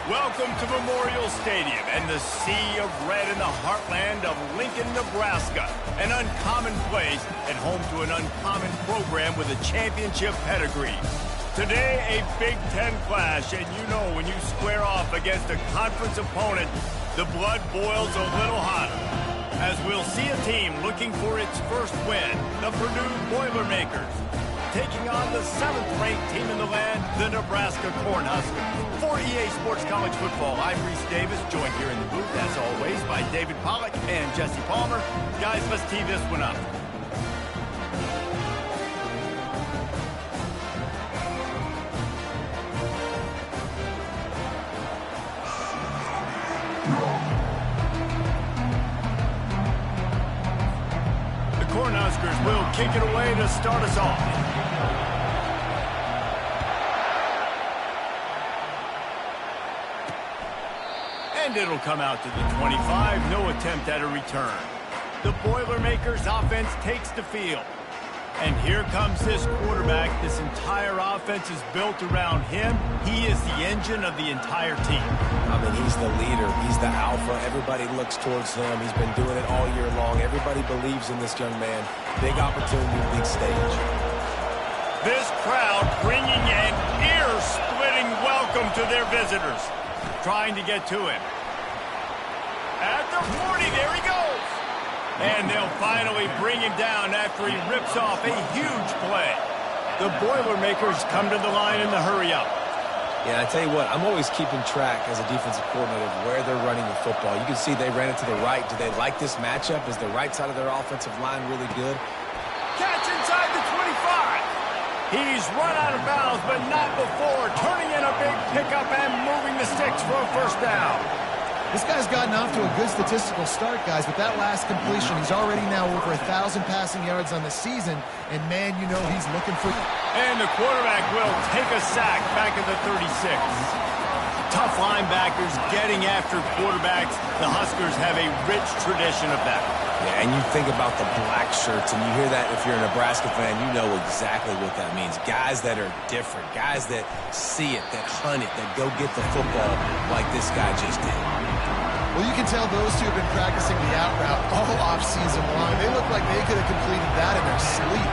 Welcome to Memorial Stadium and the sea of red in the heartland of Lincoln, Nebraska. An uncommon place and home to an uncommon program with a championship pedigree. Today, a Big Ten clash, and you know when you square off against a conference opponent, the blood boils a little hotter. As we'll see a team looking for its first win, the Purdue Boilermakers, taking on the 7th-ranked team in the land, the Nebraska Cornhuskers. For EA Sports College Football, I'm Reese Davis, joined here in the booth, as always, by David Pollack and Jesse Palmer. Guys, let's tee this one up. The Cornhuskers will kick it away to start us off. And it'll come out to the 25, no attempt at a return. The Boilermakers offense takes the field. And here comes this quarterback. This entire offense is built around him. He is the engine of the entire team. I mean, he's the leader. He's the alpha. Everybody looks towards him. He's been doing it all year long. Everybody believes in this young man. Big opportunity, big stage. This crowd bringing an ear-splitting welcome to their visitors. Trying to get to him. At the 40, there he goes. And they'll finally bring him down after he rips off a huge play. The Boilermakers come to the line in the hurry-up. Yeah, I tell you what, I'm always keeping track as a defensive coordinator of where they're running the football. You can see they ran it to the right. Do they like this matchup? Is the right side of their offensive line really good? Catch inside the 25. He's run out of bounds, but not before turning in a big pickup and moving the sticks for a first down. This guy's gotten off to a good statistical start, guys. With that last completion, he's already now over 1,000 passing yards on the season. And, man, you know he's looking for... And the quarterback will take a sack back at the 36. Tough linebackers getting after quarterbacks. The Huskers have a rich tradition of that. Yeah, and you think about the black shirts, and you hear that if you're a Nebraska fan, you know exactly what that means. Guys that are different, guys that see it, that hunt it, that go get the football like this guy just did. Well, you can tell those two have been practicing the out route all off-season long. They look like they could have completed that in their sleep.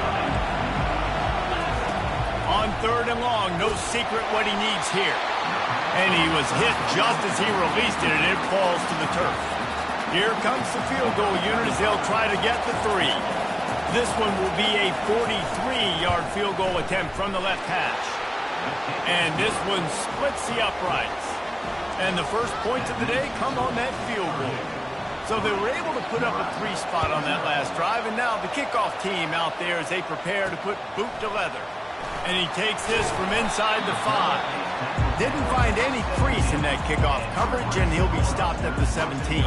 On 3rd and long, no secret what he needs here. And he was hit just as he released it, and it falls to the turf. Here comes the field goal unit as they'll try to get the 3. This one will be a 43-yard field goal attempt from the left hash. And this one splits the uprights. And the first points of the day come on that field goal. So they were able to put up a 3 spot on that last drive, and now the kickoff team out there as they prepare to put boot to leather. And he takes this from inside the 5. Didn't find any crease in that kickoff coverage, and he'll be stopped at the 17.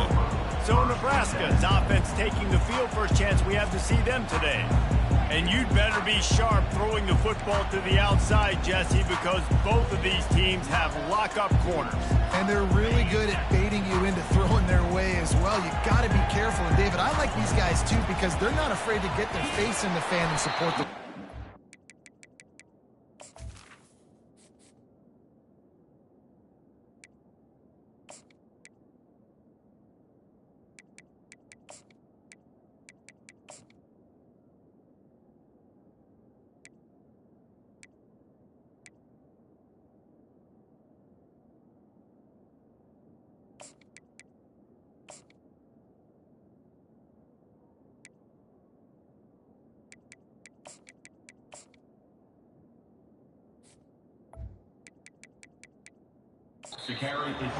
So Nebraska's offense taking the field. First chance we have to see them today. And you'd better be sharp throwing the football to the outside, Jesse, because both of these teams have lock-up corners. And they're really good at baiting you into throwing their way as well. You got to be careful. And, David, I like these guys, too, because they're not afraid to get their face in the fan and support the...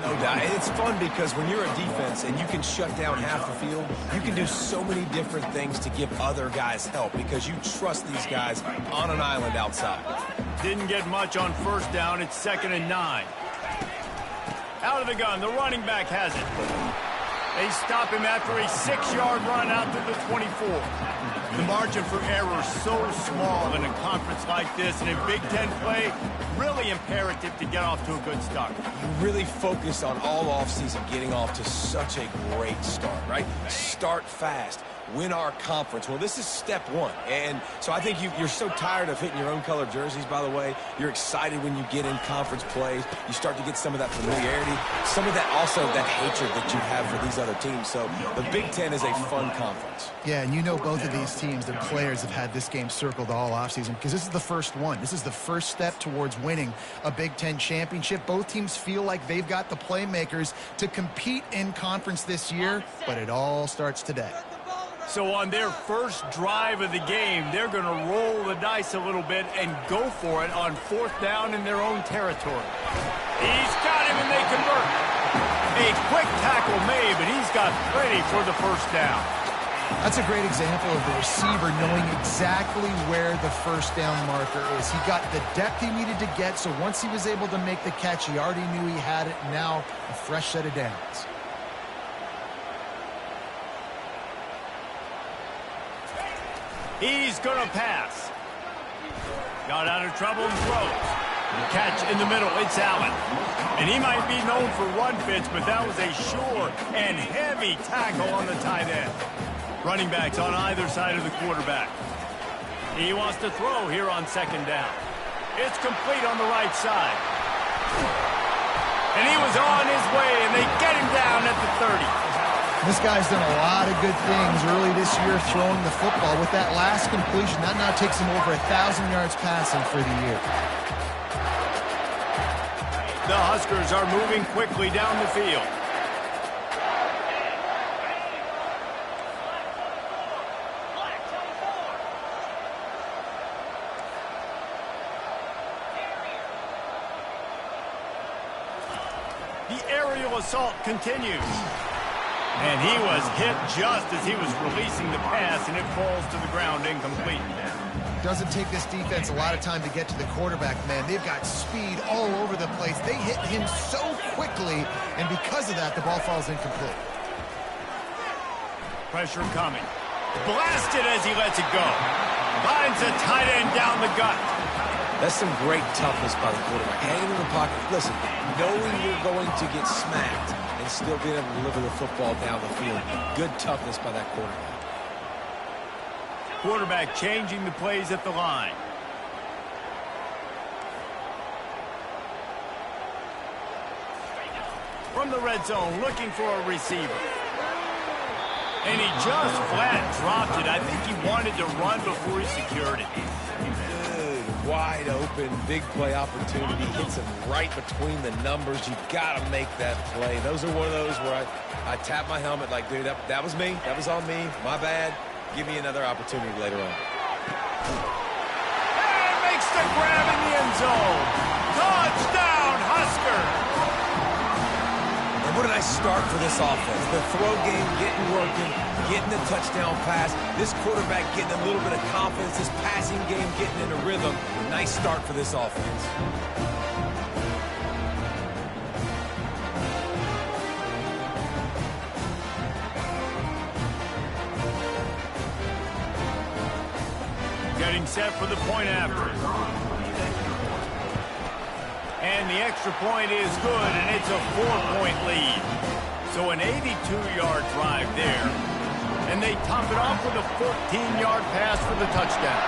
No doubt. It's fun because when you're a defense and you can shut down half the field, you can do so many different things to give other guys help because you trust these guys on an island outside. Didn't get much on first down. It's 2nd and 9. Out of the gun. The running back has it. They stop him after a 6-yard run out to the 24. The margin for error so small in a conference like this, and in Big Ten play, really imperative to get off to a good start. You really focus on all offseason getting off to such a great start, right? Start fast. win our conference. Well, this is step one. And so I think you're so tired of hitting your own color jerseys, by the way. You're excited when you get in conference plays. You start to get some of that familiarity, some of that also that hatred that you have for these other teams. So the Big Ten is a fun conference. Yeah, and you know both of these teams, their players have had this game circled all offseason because this is the first one. This is the first step towards winning a Big Ten championship. Both teams feel like they've got the playmakers to compete in conference this year, but it all starts today. So on their first drive of the game, they're going to roll the dice a little bit and go for it on 4th down in their own territory. He's got him and they convert. A quick tackle made, but he's got plenty for the first down. That's a great example of the receiver knowing exactly where the first down marker is. He got the depth he needed to get, so once he was able to make the catch, he already knew he had it. Now, a fresh set of downs. He's going to pass. Got out of trouble and throws. Catch in the middle. It's Allen. And he might be known for run fits, but that was a sure and heavy tackle on the tight end. Running backs on either side of the quarterback. He wants to throw here on 2nd down. It's complete on the right side. And he was on his way, and they get him down at the 30. This guy's done a lot of good things early this year throwing the football. With that last completion, that now takes him over 1,000 yards passing for the year. The Huskers are moving quickly down the field. The aerial assault continues. And he was hit just as he was releasing the pass, and it falls to the ground incomplete. Doesn't take this defense a lot of time to get to the quarterback, man. They've got speed all over the place. They hit him so quickly, and because of that, the ball falls incomplete. Pressure coming. Blasted as he lets it go. Finds a tight end down the gut. That's some great toughness by the quarterback. Hanging in the pocket. Listen, knowing you're going to get smacked and still being able to deliver the football down the field. Good toughness by that quarterback. Quarterback changing the plays at the line. From the red zone, looking for a receiver. And he just flat dropped it. I think he wanted to run before he secured it. Good, wide open, big play opportunity. Hits him right between the numbers. You've got to make that play. Those are one of those where I tap my helmet like, dude, that was me. That was on me. My bad. Give me another opportunity later on. And makes the grab in the end zone. Touchdown, Husker. What a nice start for this offense. The throw game getting working, getting the touchdown pass. This quarterback getting a little bit of confidence. This passing game getting in a rhythm. Nice start for this offense. Getting set for the point after. And the extra point is good, and it's a 4-point lead. So an 82-yard drive there. And they top it off with a 14-yard pass for the touchdown.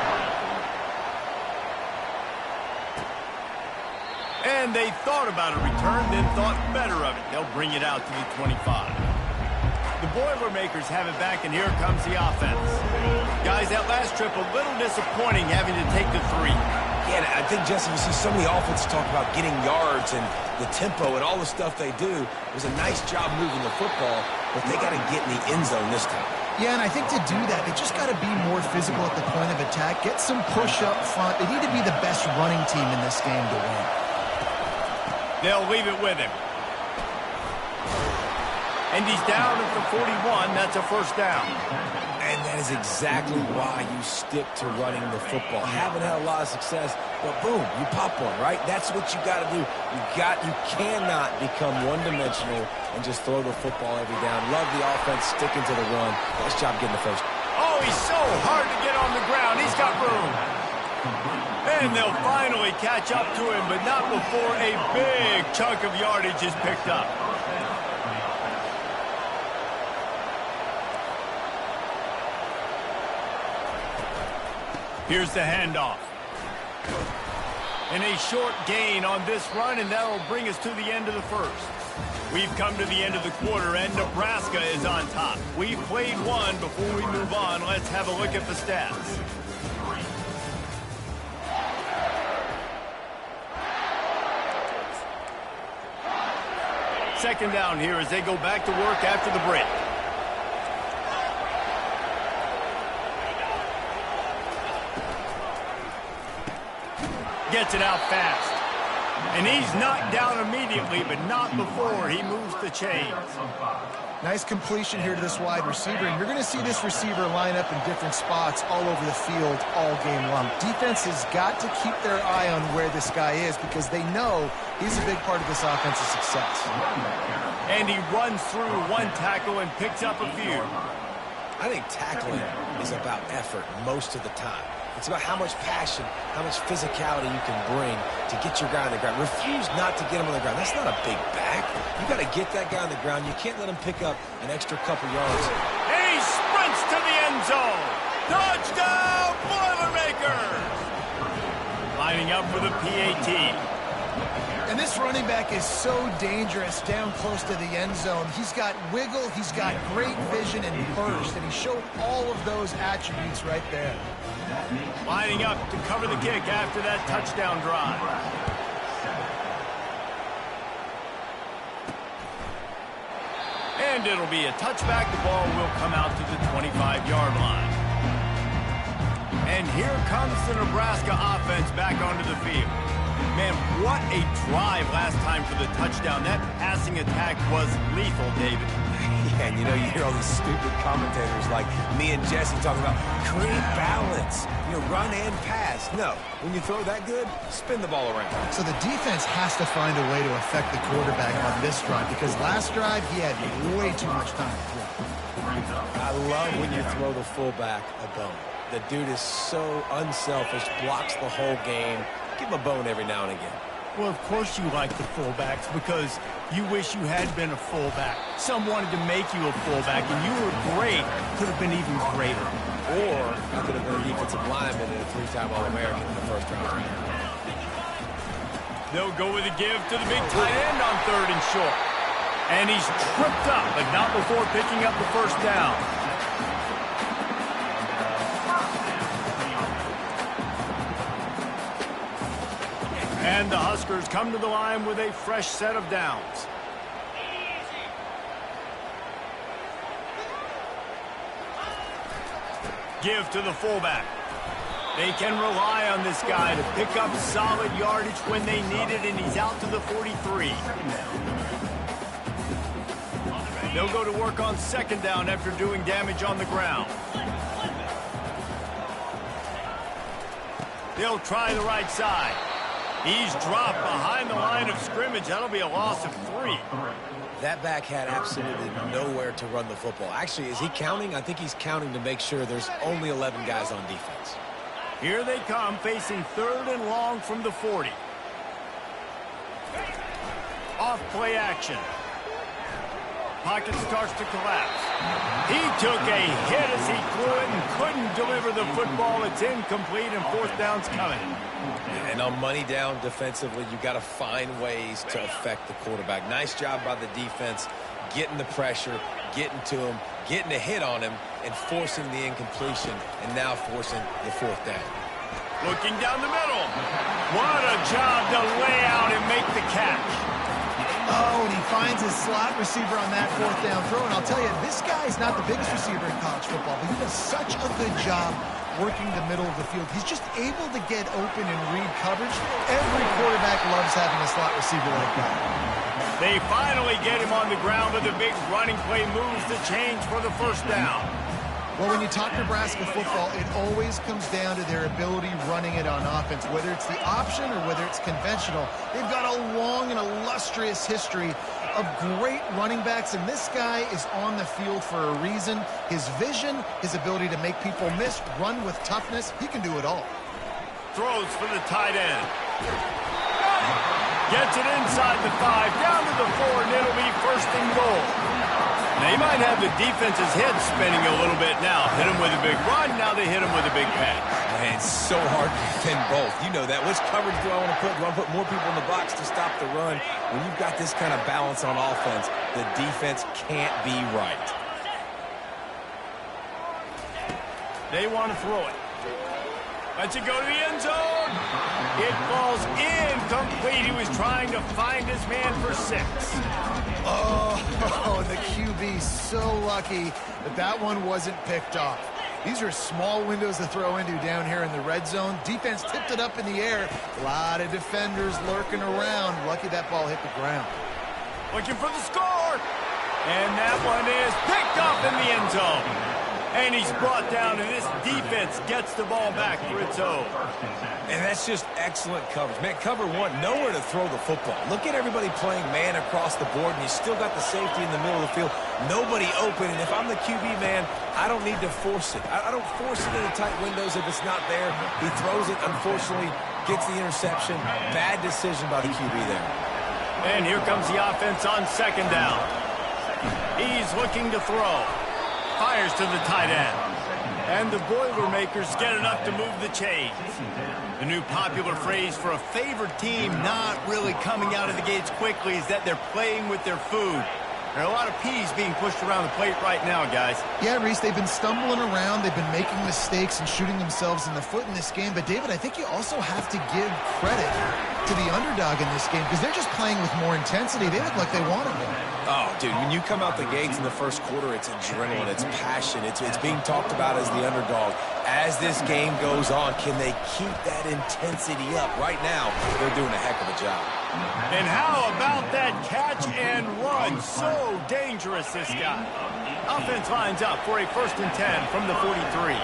And they thought about a return, then thought better of it. They'll bring it out to the 25. The Boilermakers have it back, and here comes the offense. Guys, that last trip a little disappointing having to take the 3. Yeah, I think, Jesse, you see so many offenses talk about getting yards and the tempo and all the stuff they do. It was a nice job moving the football, but they got to get in the end zone this time. Yeah, and I think to do that, they just got to be more physical at the point of attack, get some push up front. They need to be the best running team in this game to win. They'll leave it with him. And he's down at the 41. That's a first down. And that is exactly why you stick to running the football. Haven't had a lot of success, but boom, you pop one, right? That's what you got to do. You cannot become one-dimensional and just throw the football every down. Love the offense sticking to the run. Nice job getting the first. Oh, he's so hard to get on the ground. He's got room. And they'll finally catch up to him, but not before a big chunk of yardage is picked up. Here's the handoff. And a short gain on this run, and that'll bring us to the end of the first. We've come to the end of the quarter, and Nebraska is on top. We've played one. Before we move on, let's have a look at the stats. Second down here as they go back to work after the break. Gets it out fast. And he's knocked down immediately, but not before he moves the chains. Nice completion here to this wide receiver, and you're going to see this receiver line up in different spots all over the field all game long. Defense has got to keep their eye on where this guy is because they know he's a big part of this offense's success. And he runs through one tackle and picks up a few. I think tackling is about effort most of the time. It's about how much passion, how much physicality you can bring to get your guy on the ground. Refuse not to get him on the ground. That's not a big back. You got to get that guy on the ground. You can't let him pick up an extra couple yards. And he sprints to the end zone. Touchdown, Boilermakers! Lining up for the PAT. And this running back is so dangerous down close to the end zone. He's got wiggle, he's got great vision and burst, and he showed all of those attributes right there. Lining up to cover the kick after that touchdown drive. And it'll be a touchback. The ball will come out to the 25-yard line. And here comes the Nebraska offense back onto the field. Man, what a drive last time for the touchdown. That passing attack was lethal, David. Yeah, and you know, you hear all these stupid commentators like me and Jesse talking about create balance, you know, run and pass. No, when you throw that good, spin the ball around. So the defense has to find a way to affect the quarterback on this drive because last drive he had way too much time to throw. I love when you throw the fullback a bone. The dude is so unselfish, blocks the whole game. Give him a bone every now and again. Well, of course you like the fullbacks because you wish you had been a fullback. Some wanted to make you a fullback, and you were great. Could have been even greater. Or you could have been a defensive lineman and a three-time All-American in the first round. They'll go with a give to the big tight end on 3rd and short. And he's tripped up, but not before picking up the first down. And the Huskers come to the line with a fresh set of downs. Give to the fullback. They can rely on this guy to pick up solid yardage when they need it, and he's out to the 43. They'll go to work on 2nd down after doing damage on the ground. They'll try the right side. He's dropped behind the line of scrimmage. That'll be a loss of 3. That back had absolutely nowhere to run the football. Actually, is he counting? I think he's counting to make sure there's only 11 guys on defense. Here they come, facing 3rd and long from the 40. Off play action. Pocket starts to collapse. He took a hit as he threw it and couldn't deliver the football. It's incomplete, and 4th down's coming. And on money down defensively, you got to find ways to affect the quarterback. Nice job by the defense, getting the pressure, getting to him, getting a hit on him, and forcing the incompletion, and now forcing the 4th down. Looking down the middle. What a job to lay out and make the catch. Oh, and he finds his slot receiver on that 4th down throw. And I'll tell you, this guy is not the biggest receiver in college football, but he does such a good job working the middle of the field. He's just able to get open and read coverage. Every quarterback loves having a slot receiver like that. They finally get him on the ground, but the big running play moves the chains for the 1st down. Well, when you talk Nebraska football, it always comes down to their ability running it on offense. Whether it's the option or whether it's conventional, they've got a long and illustrious history of great running backs, and this guy is on the field for a reason. His vision, his ability to make people miss, run with toughness, he can do it all. Throws for the tight end. Gets it inside the 5, down to the 4, and it'll be 1st and goal. They might have the defense's head spinning a little bit now. Hit him with a big run, now they hit him with a big pass. man, it's so hard to defend both. You know that. Which coverage do I want to put? Do I want to put more people in the box to stop the run? When you've got this kind of balance on offense, the defense can't be right. They want to throw it. Lets it go to the end zone. It falls incomplete. He was trying to find his man for 6. Oh, the QB so lucky that one wasn't picked off. These are small windows to throw into down here in the red zone. Defense tipped it up in the air. A lot of defenders lurking around. Lucky that ball hit the ground. Looking for the score. And that one is picked up in the end zone. And he's brought down, and this defense gets the ball back for its own. And that's just excellent coverage. Man, cover one, nowhere to throw the football. Look at everybody playing man across the board, and you still got the safety in the middle of the field. Nobody open, and if I'm the QB, man, I don't need to force it. I don't force it into tight windows if it's not there. He throws it, unfortunately, gets the interception. Bad decision by the QB there. And here comes the offense on 2nd down. He's looking to throw. Fires to the tight end. And the Boilermakers get enough to move the chains. The new popular phrase for a favored team not really coming out of the gates quickly is that they're playing with their food. There are a lot of peas being pushed around the plate right now, guys. Yeah, Reese, they've been stumbling around. They've been making mistakes and shooting themselves in the foot in this game. But, David, I think you also have to give credit to the underdog in this game because they're just playing with more intensity. They look like they want it more. Oh, dude, when you come out the gates in the first quarter, it's adrenaline, it's passion, it's being talked about as the underdog. As this game goes on, can they keep that intensity up? Right now, they're doing a heck of a job. And how about that catch and run? So dangerous, this guy. Offense lines up for a 1st and 10 from the 43.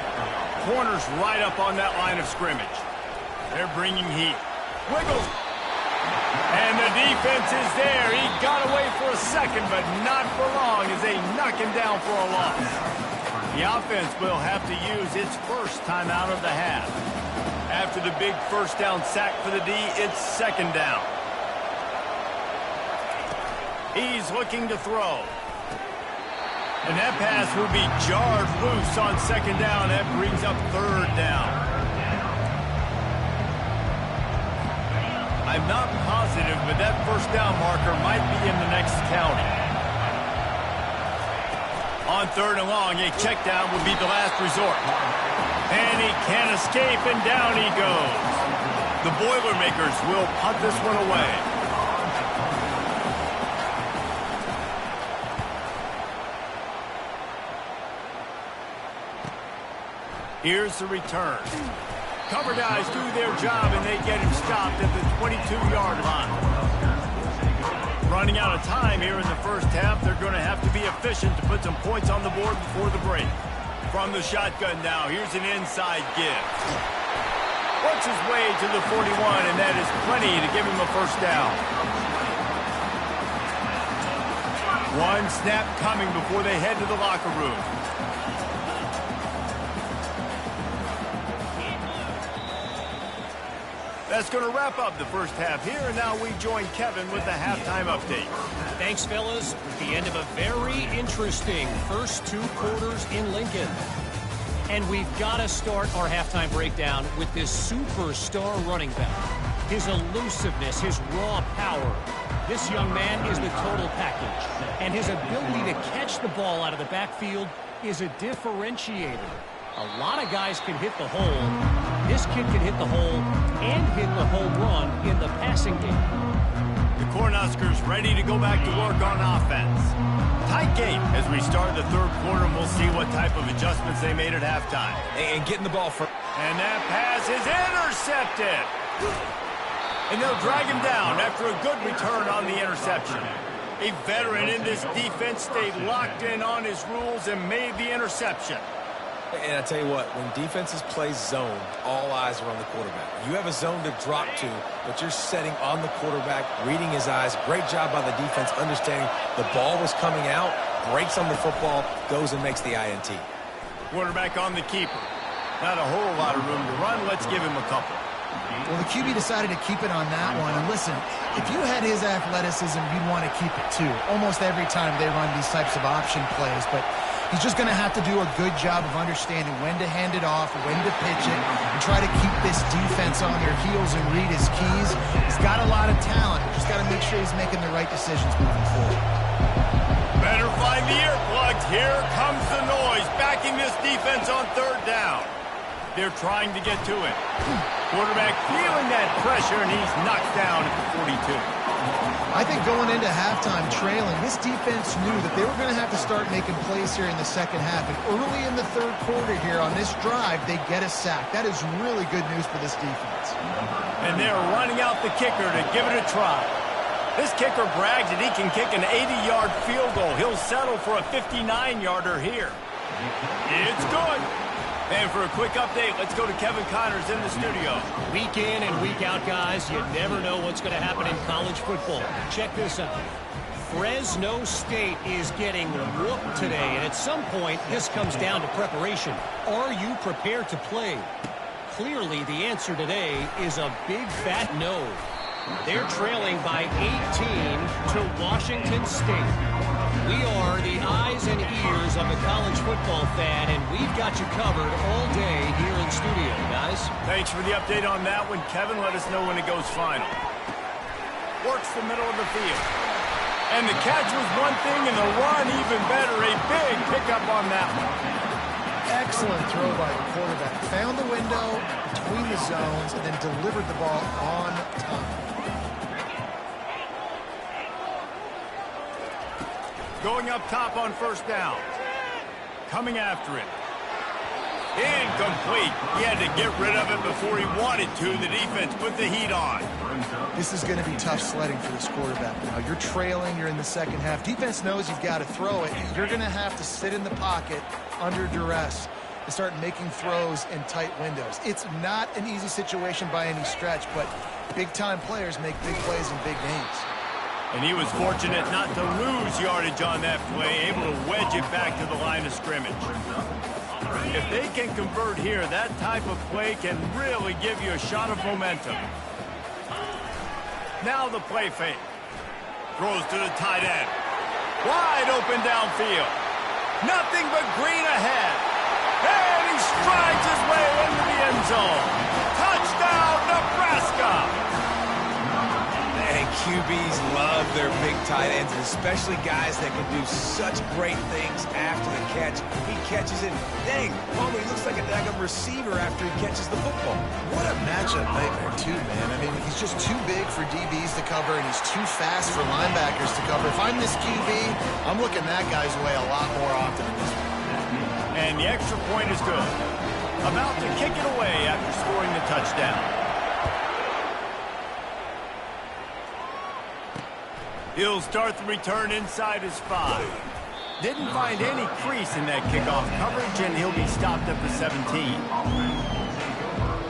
Corners right up on that line of scrimmage. They're bringing heat. Wiggles. And the defense is there. He got away for a second, but not for long as they knock him down for a loss. The offense will have to use its first time out of the half. After the big 1st down sack for the D, it's 2nd down. He's looking to throw. And that pass will be jarred loose on 2nd down. That brings up 3rd down. I'm not positive, but that 1st down marker might be in the next county. On 3rd and long, a check down would be the last resort. And he can't escape, and down he goes. The Boilermakers will punt this one away. Here's the return. Cover guys do their job, and they get him stopped at the 22-yard line. Running out of time here in the 1st half, they're going to have to be efficient to put some points on the board before the break. From the shotgun now, here's an inside give. Works his way to the 41, and that is plenty to give him a 1st down. One snap coming before they head to the locker room. That's going to wrap up the 1st half here, and now we join Kevin with the halftime update. Thanks, fellas. The end of a very interesting first 2 quarters in Lincoln. And we've got to start our halftime breakdown with this superstar running back. His elusiveness, his raw power. This young man is the total package. And his ability to catch the ball out of the backfield is a differentiator. A lot of guys can hit the hole. This kid can hit the hole and hit the home run in the passing game. The Cornhuskers ready to go back to work on offense. Tight game as we start the 3rd quarter, and we'll see what type of adjustments they made at halftime. And getting the ball for... And that pass is intercepted. And they'll drag him down after a good return on the interception. A veteran in this defense stayed locked in on his rules and made the interception. And I tell you what, when defenses play zone, all eyes are on the quarterback. You have a zone to drop to, but you're setting on the quarterback, reading his eyes. Great job by the defense, understanding the ball was coming out, breaks on the football, goes and makes the INT. Quarterback on the keeper. Not a whole lot of room to run. Let's give him a couple. Well, the QB decided to keep it on that one. And listen, if you had his athleticism, you'd want to keep it too. Almost every time they run these types of option plays. But He's just going to have to do a good job of understanding when to hand it off, when to pitch it, and try to keep this defense on their heels and read his keys. He's got a lot of talent. Just got to make sure he's making the right decisions moving forward. Better find the earplugs. Here comes the noise, backing this defense on third down. They're trying to get to it. Quarterback feeling that pressure, and he's knocked down at the 42. I think going into halftime trailing, this defense knew that they were going to have to start making plays here in the second half. And early in the third quarter here on this drive, they get a sack. That is really good news for this defense. And they're running out the kicker to give it a try. This kicker brags that he can kick an 80-yard field goal. He'll settle for a 59-yarder here. It's good. And for a quick update, let's go to Kevin Connors in the studio. Week in and week out, guys, you never know what's going to happen in college football. Check this out. Fresno State is getting whooped today, and at some point, this comes down to preparation. Are you prepared to play? Clearly, the answer today is a big fat no. They're trailing by 18 to Washington State. We are the eyes and ears of the college football fan, and we've got you covered all day here in studio, guys. Thanks for the update on that one, Kevin. Let us know when it goes final. Works the middle of the field. And the catch was one thing, and the run even better. A big pickup on that one. Excellent throw by the quarterback. Found the window between the zones and then delivered the ball on time. Going up top on first down. Coming after it. Incomplete. He had to get rid of it before he wanted to. The defense put the heat on. This is going to be tough sledding for this quarterback now. You're trailing. You're in the second half. Defense knows you've got to throw it. You're going to have to sit in the pocket under duress and start making throws in tight windows. It's not an easy situation by any stretch, but big-time players make big plays in big games. And he was fortunate not to lose yardage on that play, able to wedge it back to the line of scrimmage. If they can convert here, that type of play can really give you a shot of momentum. Now the play fake. Throws to the tight end. Wide open downfield. Nothing but green ahead. And he strides his way into the end zone. Touchdown, Nebraska! And QBs love their big tight ends, and especially guys that can do such great things after the catch. He catches it. Dang, Palmer, he looks like a daggum receiver after he catches the football. What a matchup nightmare, too, man. I mean, he's just too big for DBs to cover, and he's too fast for linebackers to cover. If I'm this QB, I'm looking that guy's way a lot more often than this one. And the extra point is good. About to kick it away after scoring the touchdown. He'll start the return inside his 5. Didn't find any crease in that kickoff coverage, and he'll be stopped at the 17.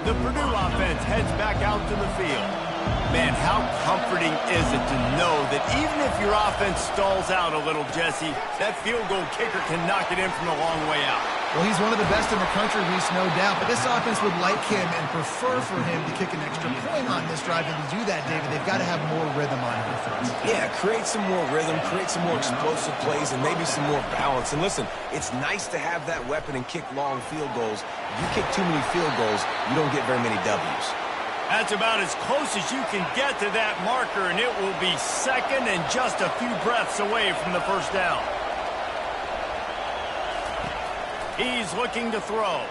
The Purdue offense heads back out to the field. Man, how comforting is it to know that even if your offense stalls out a little, Jesse, that field goal kicker can knock it in from a long way out. Well, he's one of the best in the country, Reese, no doubt. But this offense would like him and prefer for him to kick an extra point on this drive. And to do that, David, they've got to have more rhythm on offense. Yeah, create some more rhythm, create some more explosive plays, and maybe some more balance. And listen, it's nice to have that weapon and kick long field goals. If you kick too many field goals, you don't get very many W's. That's about as close as you can get to that marker, and it will be second and just a few breaths away from the first down. He's looking to throw.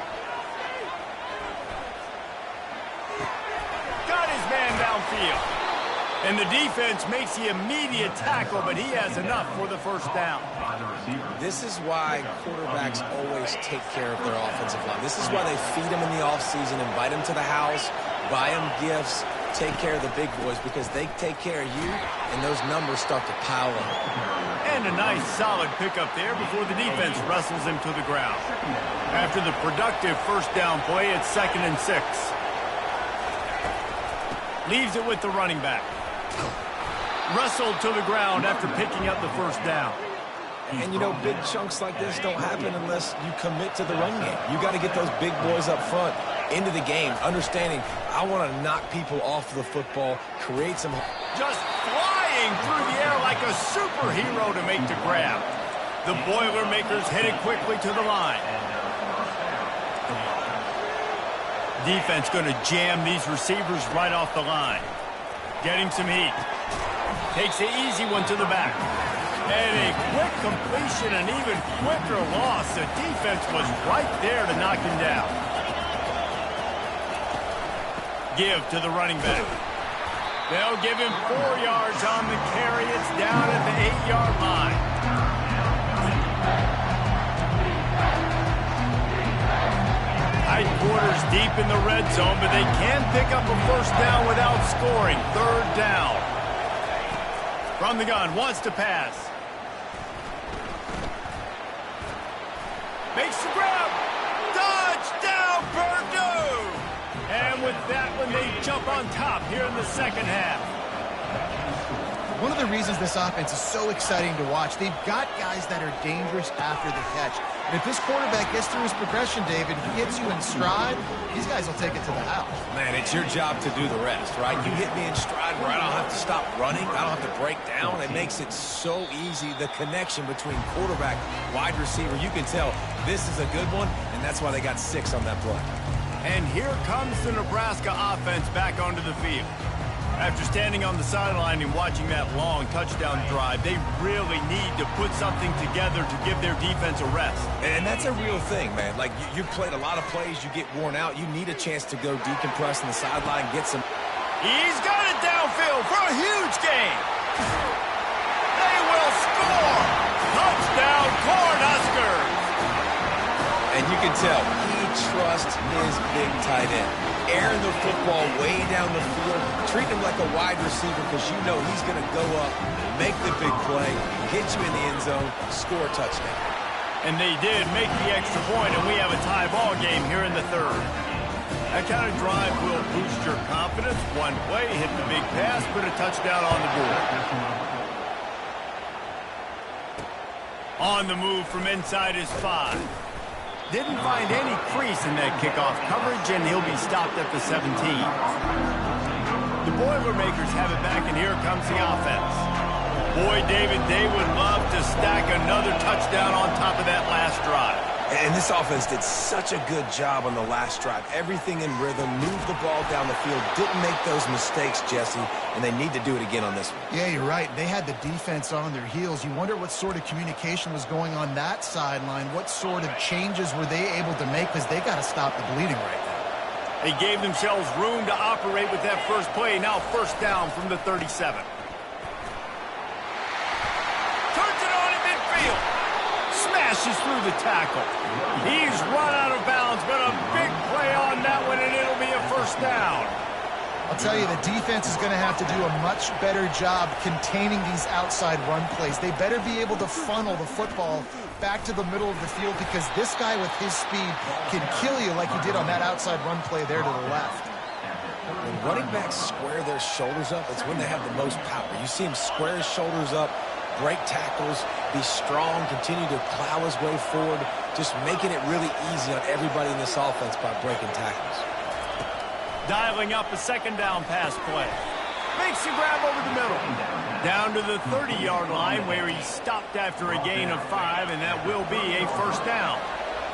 Got his man downfield. And the defense makes the immediate tackle, but he has enough for the first down. This is why quarterbacks always take care of their offensive line. This is why they feed them in the offseason, invite them to the house, buy them gifts, take care of the big boys, because they take care of you, and those numbers start to pile up. And a nice solid pickup there before the defense wrestles him to the ground. After the productive first down play, it's 2nd and 6. Leaves it with the running back. Wrestled to the ground after picking up the first down. And, you know, big chunks like this don't happen unless you commit to the run game. You got to get those big boys up front into the game, understanding I want to knock people off the football, create some... Just flying through the air like a superhero to make the grab. The Boilermakers headed quickly to the line. Defense going to jam these receivers right off the line. Getting some heat. Takes the easy one to the back. And a quick completion, an even quicker loss. The defense was right there to knock him down. Give to the running back. They'll give him 4 yards on the carry. It's down at the 8-yard line. Tight quarters deep in the red zone, but they can pick up a first down without scoring. 3rd down. From the gun, wants to pass. Makes the grab. Touchdown, Purdue! And with that one, they jump on top here in the second half. One of the reasons this offense is so exciting to watch, they've got guys that are dangerous after the catch. And if this quarterback gets through his progression, David, he hits you in stride, these guys will take it to the house. Man, it's your job to do the rest, right? You hit me in stride where I don't have to stop running. I don't have to break down. It makes it so easy, the connection between quarterback, wide receiver. You can tell this is a good one, and that's why they got 6 on that play. And here comes the Nebraska offense back onto the field. After standing on the sideline and watching that long touchdown drive, they really need to put something together to give their defense a rest. And that's a real thing, man. Like, you played a lot of plays, you get worn out. You need a chance to go decompress on the sideline, get some... He's got it downfield for a huge gain. They will score. Touchdown, Cornhuskers. And you can tell he trusts his big tight end. Airing the football way down the field. Treat him like a wide receiver because you know he's going to go up, make the big play, get you in the end zone, score a touchdown. And they did make the extra point, and we have a tie ball game here in the 3rd. That kind of drive will boost your confidence. One play, hit the big pass, put a touchdown on the board. On the move from inside his 5. Didn't find any crease in that kickoff coverage, and he'll be stopped at the 17. The Boilermakers have it back, and here comes the offense. Boy, David, they would love to stack another touchdown on top of that last drive. And this offense did such a good job on the last drive. Everything in rhythm, moved the ball down the field, didn't make those mistakes, Jesse, and they need to do it again on this one. Yeah, you're right. They had the defense on their heels. You wonder what sort of communication was going on that sideline. What sort of changes were they able to make, because they got to stop the bleeding right now. They gave themselves room to operate with that first play. Now 1st down from the 37. Turns it on in midfield. Smashes through the tackle. He's run out of bounds, but a big play on that one, and it'll be a 1st down. I'll tell you, the defense is going to have to do a much better job containing these outside run plays. They better be able to funnel the football back to the middle of the field, because this guy with his speed can kill you like he did on that outside run play there to the left. When running backs square their shoulders up, it's when they have the most power. You see him square his shoulders up, break tackles, be strong, continue to plow his way forward, just making it really easy on everybody in this offense by breaking tackles. Dialing up a 2nd down pass play. Makes the grab over the middle. Down to the 30-yard line, where he stopped after a gain of 5, and that will be a 1st down.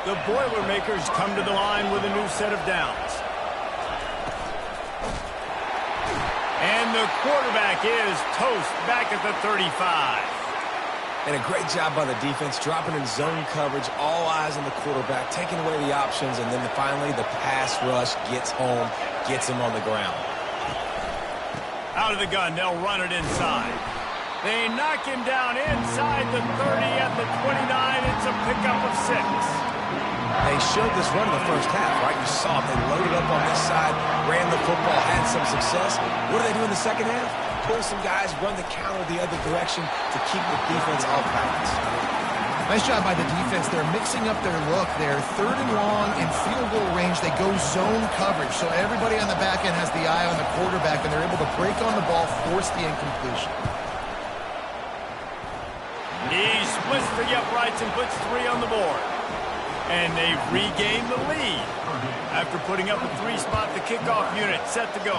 The Boilermakers come to the line with a new set of downs. And the quarterback is toast back at the 35. And a great job by the defense, dropping in zone coverage, all eyes on the quarterback, taking away the options, and then finally the pass rush gets home, gets him on the ground. Out of the gun, they'll run it inside. They knock him down inside the 30 at the 29. It's a pickup of 6. They showed this run in the first half, right? You saw it. They loaded up on this side, ran the football, had some success. What do they do in the second half? Pull some guys, run the counter the other direction to keep the defense off balance. Nice job by the defense. They're mixing up their look. They're 3rd and long in field goal range. They go zone coverage, so everybody on the back end has the eye on the quarterback, and they're able to break on the ball, force the incompletion. He splits the uprights and puts 3 on the board. And they've regained the lead after putting up a 3-spot. The kickoff unit set to go.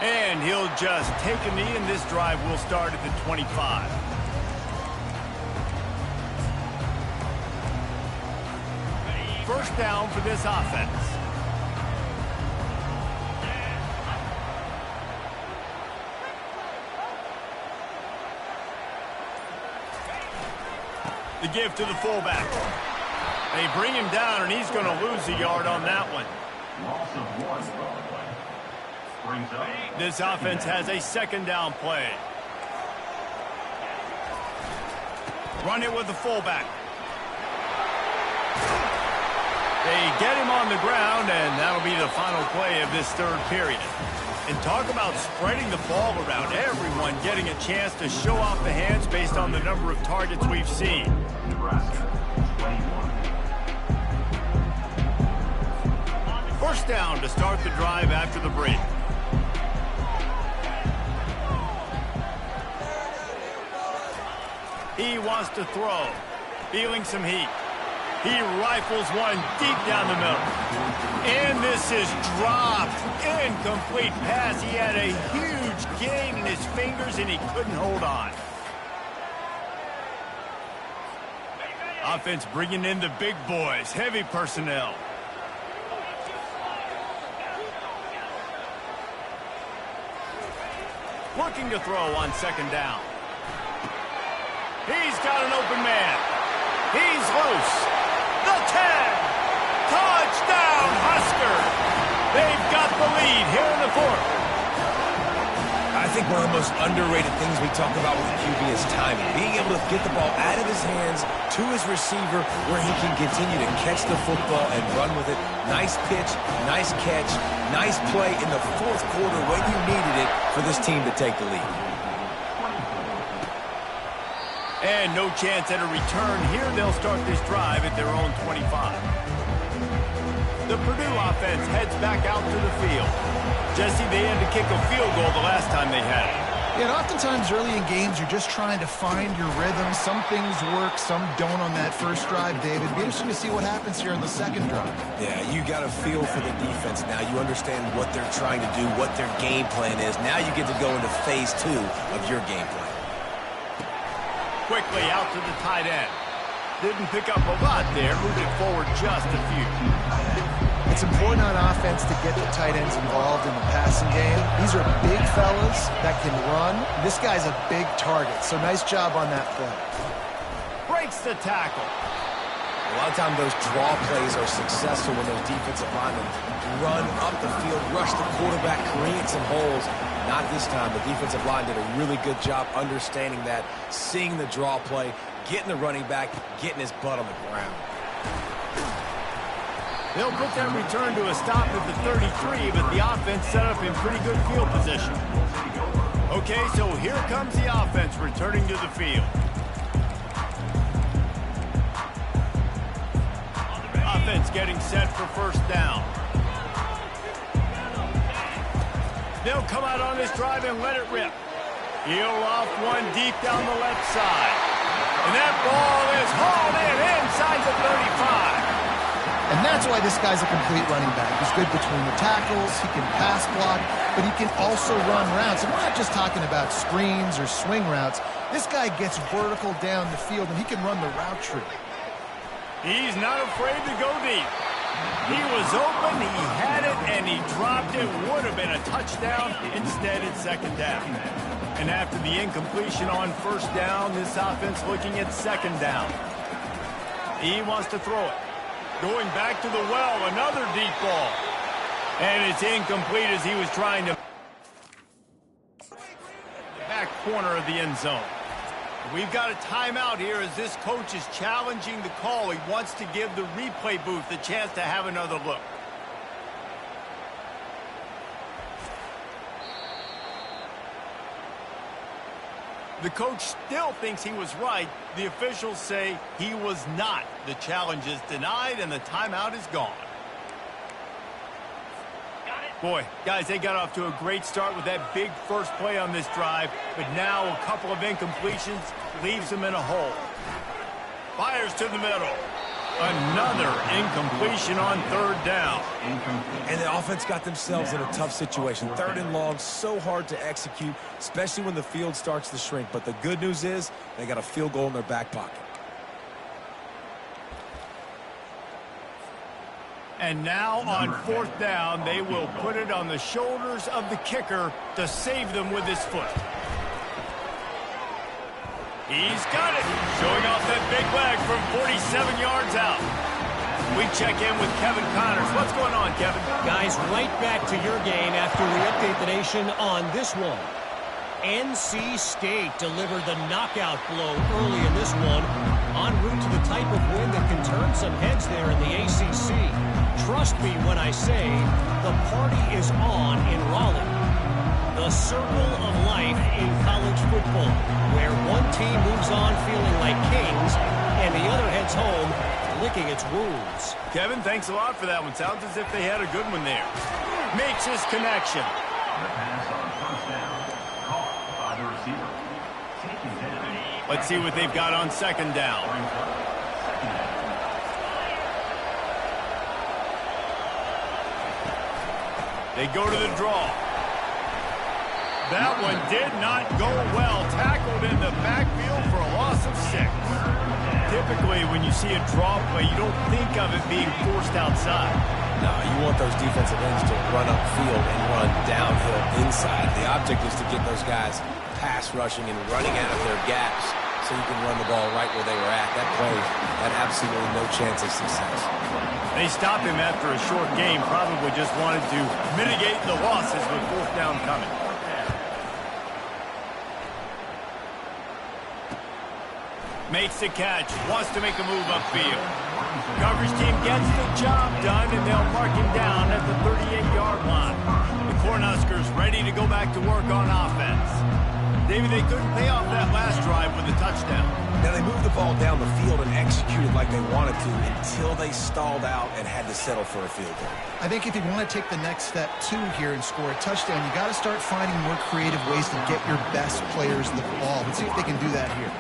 And he'll just take a knee, and this drive will start at the 25. First down for this offense. The give to the fullback. They bring him down, and he's going to lose a yard on that one. Loss of 1. Brings up. This offense has a second down play. Run it with the fullback. They get him on the ground, and that'll be the final play of this third period. And talk about spreading the ball around, everyone getting a chance to show off the hands based on the number of targets we've seen. Nebraska, 21. First down to start the drive after the break. He wants to throw, feeling some heat. He rifles one deep down the middle. And this is dropped. Incomplete pass. He had a huge gain in his fingers, and he couldn't hold on. Offense bringing in the big boys, heavy personnel. Looking to throw on second down. He's got an open man. He's loose. The 10. Touchdown, Husker. They've got the lead here in the fourth. I think one of the most underrated things we talk about with QB is timing. Being able to get the ball out of his hands to his receiver where he can continue to catch the football and run with it. Nice pitch, nice catch, nice play in the fourth quarter when you needed it for this team to take the lead. And no chance at a return here. They'll start this drive at their own 25. The Purdue offense heads back out to the field. Jesse, they had to kick a field goal the last time they had it. Yeah, and oftentimes early in games, you're just trying to find your rhythm. Some things work, some don't on that first drive, David. It'd be interesting to see what happens here in the second drive. Yeah, you got a feel for the defense now. You understand what they're trying to do, what their game plan is. Now you get to go into phase 2 of your game plan. Quickly out to the tight end. Didn't pick up a lot there. Moved it forward just a few. It's important on offense to get the tight ends involved in the passing game. These are big fellas that can run. This guy's a big target, so nice job on that play. Breaks the tackle. A lot of times those draw plays are successful when those defensive linemen run up the field, rush the quarterback, create some holes. Not this time. The defensive line did a really good job understanding that, seeing the draw play, getting the running back, getting his butt on the ground. They'll put that return to a stop at the 33, but the offense set up in pretty good field position. Okay, so here comes the offense returning to the field. Offense getting set for first down. They'll come out on this drive and let it rip. He'll off one deep down the left side. And that ball is hauled in inside the 35. And that's why this guy's a complete running back. He's good between the tackles, he can pass block, but he can also run routes. And we're not just talking about screens or swing routes. This guy gets vertical down the field, and he can run the route tree. He's not afraid to go deep. He was open, he had it, and he dropped it. Would have been a touchdown. Instead, it's second down. And after the incompletion on first down, this offense looking at second down. He wants to throw it. Going back to the well, another deep ball. And it's incomplete as he was trying to back corner of the end zone. We've got a timeout here as this coach is challenging the call. He wants to give the replay booth a chance to have another look. The coach still thinks he was right. The officials say he was not. The challenge is denied and the timeout is gone. Boy, guys, they got off to a great start with that big first play on this drive, but now a couple of incompletions leaves them in a hole. Fires to the middle. Another incompletion on third down. And the offense got themselves in a tough situation. Third and long, so hard to execute, especially when the field starts to shrink. But the good news is they got a field goal in their back pocket. And now on fourth down, they will put it on the shoulders of the kicker to save them with his foot. He's got it. Showing off that big leg from 47 yards out. We check in with Kevin Connors. What's going on, Kevin? Guys, right back to your game after we update the nation on this one. NC State delivered the knockout blow early in this one, en route to the type of win that can turn some heads there in the ACC. Trust me when I say the party is on in Raleigh. The circle of life in college football, where one team moves on feeling like kings and the other heads home licking its wounds. Kevin, thanks a lot for that one. Sounds as if they had a good one there. Makes his connection. The pass on first down, caught by the receiver. Taken down. Let's see what they've got on second down. Brings up second down. They go to the draw. That one did not go well. Tackled in the backfield for a loss of 6. Typically, when you see a draw play, you don't think of it being forced outside. No, you want those defensive ends to run upfield and run downhill inside. The object is to get those guys pass rushing and running out of their gaps so you can run the ball right where they were at. That play had absolutely no chance of success. They stopped him after a short game. Probably just wanted to mitigate the losses with fourth down coming. Makes the catch, wants to make a move upfield. Coverage team gets the job done, and they'll mark him down at the 38-yard line. The Cornhuskers ready to go back to work on offense. David, they couldn't pay off that last drive with a touchdown. Now, they moved the ball down the field and executed like they wanted to until they stalled out and had to settle for a field goal. I think if you want to take the next step, too, here and score a touchdown, you got to start finding more creative ways to get your best players the ball. Let's see if they can do that here.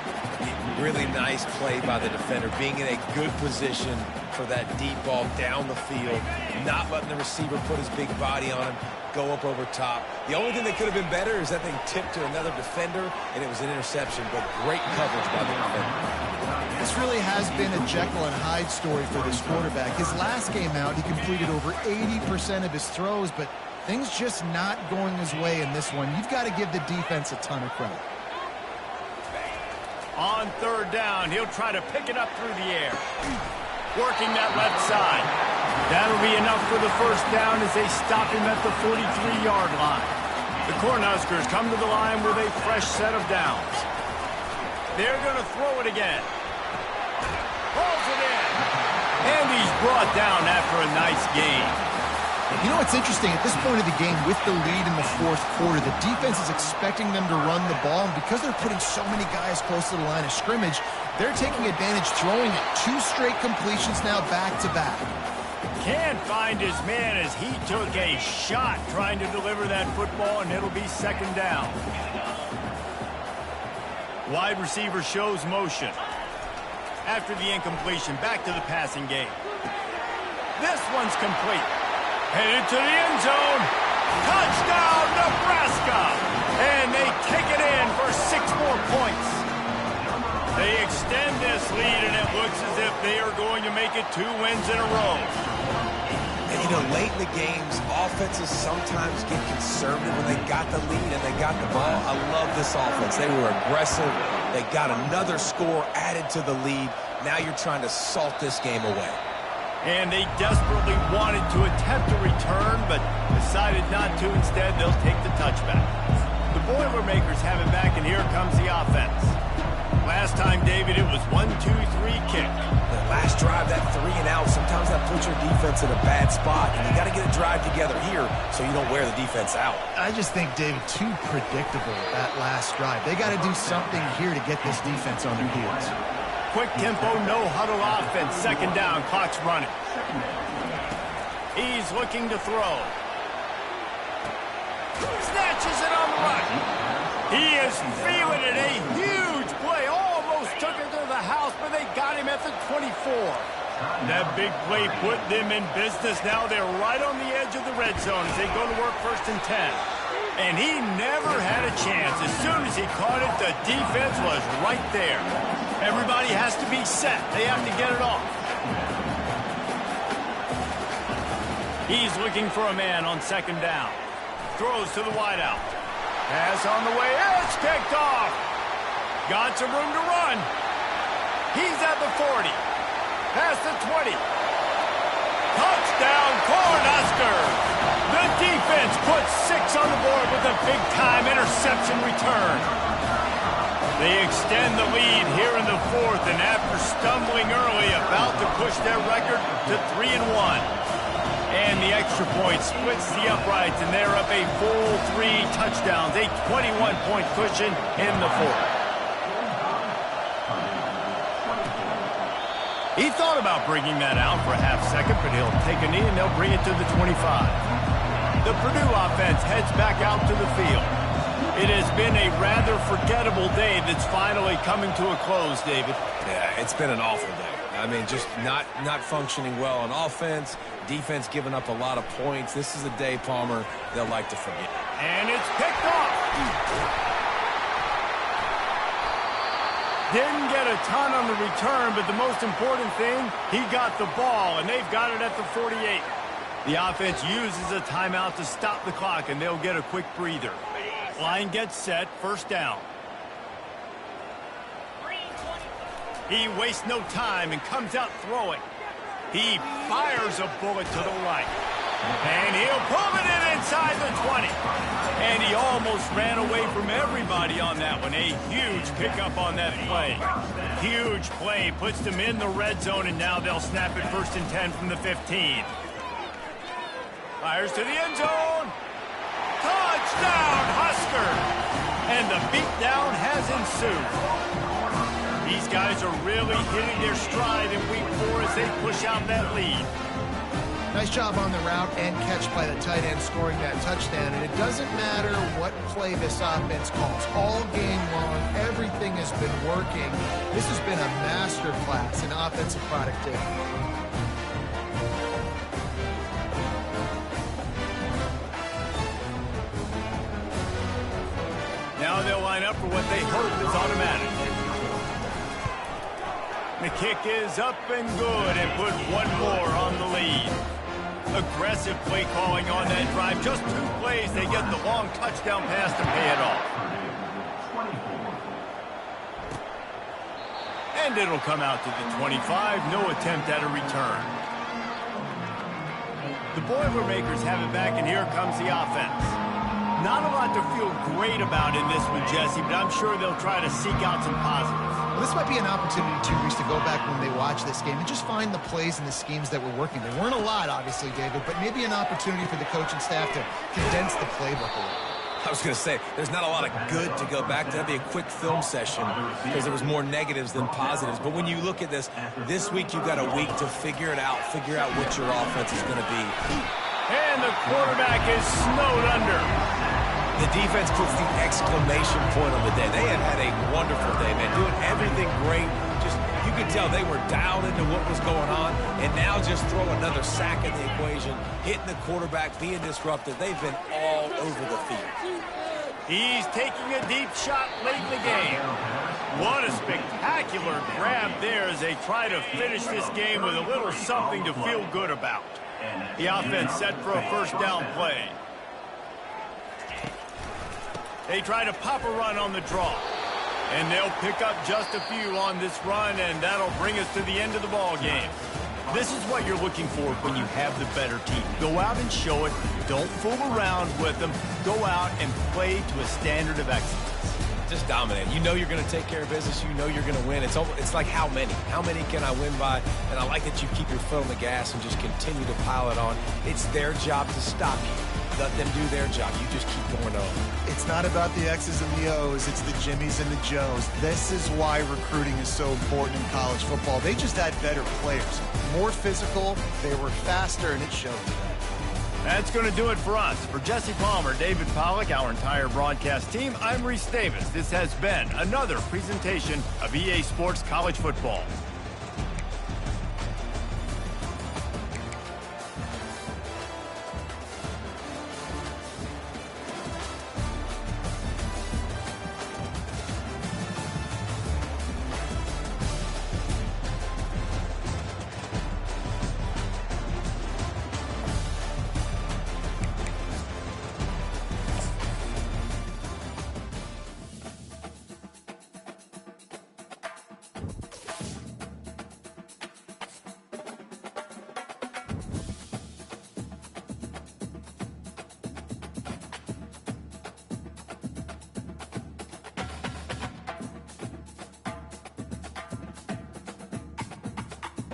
Really nice play by the defender, being in a good position for that deep ball down the field, not letting the receiver put his big body on him, go up over top. The only thing that could have been better is that they tipped to another defender, and it was an interception, but great coverage by the defender. This really has been a Jekyll and Hyde story for this quarterback. His last game out, he completed over 80% of his throws, but things just not going his way in this one. You've got to give the defense a ton of credit. On third down, he'll try to pick it up through the air. Working that left side. That'll be enough for the first down as they stop him at the 43-yard line. The Cornhuskers come to the line with a fresh set of downs. They're going to throw it again. Pulls it in. And he's brought down after a nice game. You know what's interesting? At this point of the game, with the lead in the fourth quarter, the defense is expecting them to run the ball, and because they're putting so many guys close to the line of scrimmage, they're taking advantage, throwing it. 2 straight completions now back-to-back. Can't find his man as he took a shot trying to deliver that football, and it'll be second down. Wide receiver shows motion. After the incompletion, back to the passing game. This one's complete. Headed to the end zone. Touchdown, Nebraska! And they take it in for 6 more points. They extend this lead, and it looks as if they are going to make it 2 wins in a row. And, you know, late in the games, offenses sometimes get conservative when they got the lead and they got the ball. I love this offense. They were aggressive. They got another score added to the lead. Now you're trying to salt this game away. And they desperately wanted to attempt a return, but decided not to. Instead, they'll take the touchback. The Boilermakers have it back, and here comes the offense. Last time, David, it was 1-2-3 kick. The last drive, that 3 and out, sometimes that puts your defense in a bad spot, and you got to get a drive together here so you don't wear the defense out. I just think, David, too predictable, that last drive. They got to do something here to get this defense on their heels. Quick tempo, no huddle offense. Second down, clock's running. He's looking to throw. Snatches it on the run. He is feeling it. A huge play. Almost took it to the house, but they got him at the 24. That big play put them in business. Now they're right on the edge of the red zone as they go to work 1st and 10. And he never had a chance. As soon as he caught it, the defense was right there. Everybody has to be set. They have to get it off. He's looking for a man on 2nd down. Throws to the wideout. Pass on the way. It's picked off. Got some room to run. He's at the 40. Past the 20. Touchdown, Cornhuskers. The defense puts 6 on the board with a big-time interception return. They extend the lead here in the 4th, and after stumbling early, about to push their record to 3-1. And the extra point splits the uprights, and they're up a full 3 touchdowns, a 21-point cushion in the 4th. He thought about bringing that out for a half-second, but he'll take a knee, and they'll bring it to the 25. The Purdue offense heads back out to the field. It has been a rather forgettable day that's finally coming to a close, David. Yeah, it's been an awful day. I mean, just not functioning well on offense, defense giving up a lot of points. This is a day, Palmer, they'll like to forget. And it's picked off. Didn't get a ton on the return, but the most important thing, he got the ball, and they've got it at the 48. The offense uses a timeout to stop the clock, and they'll get a quick breather. Line gets set, 1st down. He wastes no time and comes out throwing. He fires a bullet to the right. And he'll pull it in inside the 20. And he almost ran away from everybody on that one. A huge pickup on that play. Huge play. Puts them in the red zone, and now they'll snap it 1st and 10 from the 15. Fires to the end zone. Touchdown, Husker! And the beatdown has ensued. These guys are really hitting their stride in week 4 as they push out that lead. Nice job on the route and catch by the tight end scoring that touchdown. And it doesn't matter what play this offense calls. All game long, everything has been working. This has been a masterclass in offensive productivity. Now they'll line up for what they hope is automatic. The kick is up and good and put one more on the lead. Aggressive play calling on that drive. Just 2 plays, they get the long touchdown pass to pay it off. And it'll come out to the 25. No attempt at a return. The Boilermakers have it back, and here comes the offense. Not a lot to feel great about in this one, Jesse, but I'm sure they'll try to seek out some positives. Well, this might be an opportunity, too, Reese, to go back when they watch this game and just find the plays and the schemes that were working. There weren't a lot, obviously, David, but maybe an opportunity for the coaching staff to condense the playbook a little. I was going to say, there's not a lot of good to go back to. That'd be a quick film session because there was more negatives than positives. But when you look at this week you've got a week to figure it out, figure out what your offense is going to be. And the quarterback is snowed under. The defense puts the exclamation point on the day. They had a wonderful day, man, doing everything great. Just, you could tell they were dialed into what was going on, and now just throw another sack in the equation, hitting the quarterback, being disruptive. They've been all over the field. He's taking a deep shot late in the game. What a spectacular grab there as they try to finish this game with a little something to feel good about. The offense set for a 1st down play. They try to pop a run on the draw. And they'll pick up just a few on this run, and that'll bring us to the end of the ball game. This is what you're looking for when you have the better team. Go out and show it. Don't fool around with them. Go out and play to a standard of excellence. Just dominate. You know you're going to take care of business. You know you're going to win. It's like how many? How many can I win by? And I like that you keep your foot on the gas and just continue to pile it on. It's their job to stop you. Let them do their job. You just keep going on. It's not about the X's and the O's. It's the Jimmies and the Joes. This is why recruiting is so important in college football. They just had better players. More physical. They were faster, and it showed. That's going to do it for us. For Jesse Palmer, David Pollack, our entire broadcast team, I'm Reese Davis. This has been another presentation of EA Sports College Football.